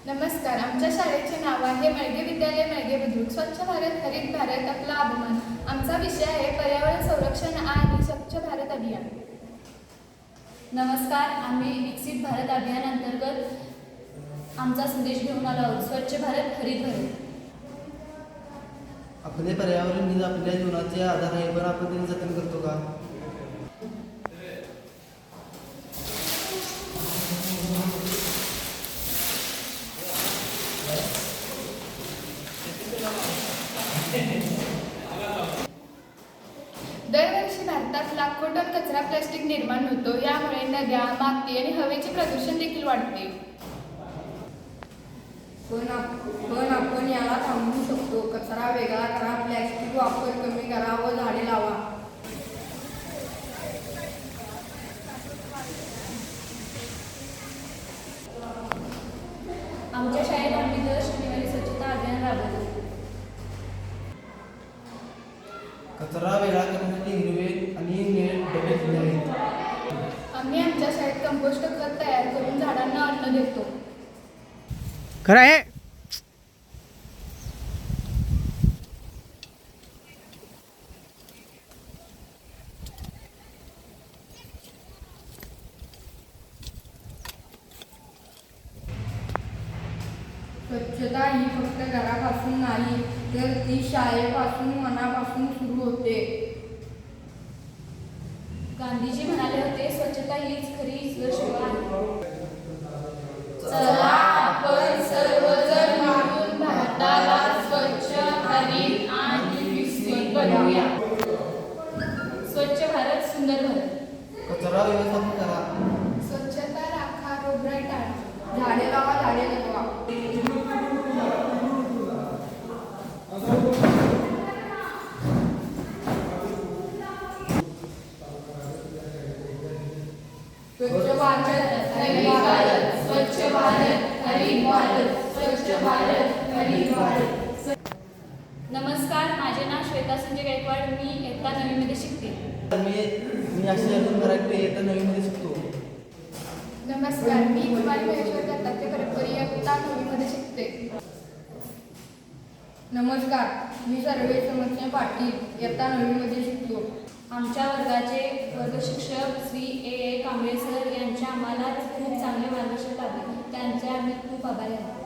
नमस्कार. आमच्या शाळेचे नाव आहे मळगे विद्यालय मळगे बुद्रुक. स्वच्छ भारत हरित भारत आपला अभिमान. आमचा विषय आहे पर्यावरण संरक्षण आणि स्वच्छ भारत अभियान. नमस्कार. आम्ही विकसित भारत अभियान अंतर्गत आमचा संदेश घेऊन आलो आहोत. स्वच्छ भारत हरित भारत. आपले पर्यावरण ही आपल्या जीवनाचे आधार आहे, पण आपण त्याचे जतन करतो का? दरवर्षी भारतात लाखो टन कचरा प्लास्टिक निर्माण होतो. यामुळे नद्या, माती आणि हवेचे प्रदूषण देखील वाढते. पण आपण याला थांबवू शकतो. कचरा वेगळा करा, प्लॅस्टिक वापर कमी करा व झाडे लावा. आमच्या शाळेत आम्ही दर शनिवारी स्वच्छता अभियान राबवतो. कचरा वेगळा करण्यासाठी हिरवे आणि निळे डबे दिले आहेत. आम्ही आमच्या शाळेत कंपोस्ट खत तयार करून झाडांना अन्न देतो. खरं आहे. स्वच्छता ही फक्त घरापासून नाही, तर ती शाळेपासून, मनापासून सुरू होते. गांधीजी म्हणाले होते, स्वच्छता हीच खरी ईश्वर सेवा आहे. चला आपण सर्वजण मिळून भारताला स्वच्छ, हरित आणि विकसित बनवूया. स्वच्छ भारत सुंदर भारत. कचरा व्यवस्थापन करा. स्वच्छता राखा, रोगराई टाळा. झाडे लावा, झाडे जगवा. स्वच्छ भारत हरित भारत, स्वच्छ भारत हरित भारत, स्वच्छ भारत हरित भारत. नमस्कार. माझे नाव श्वेता संजय गायकवाड. मी इयत्ता 9वी मध्ये शिकते. मी अशी अजून मराठी इयत्ता 9वी मध्ये शिकतो. नमस्कार. मी कुमारी महेश्वर दत्तात्रय परतपुरी इयत्ता 9वी मध्ये शिकते. नमस्कार, मी सर्वे समस्या पाटील, इयत्ता 9वी मध्ये शिकतो. आमच्या वर्गाचे वर्ग शिक्षक श्री ए कांबळे सर यांचे आम्हाला खूप चांगले मार्गदर्शन लाभले. त्यांचे आम्ही खूप आभारी आहोत.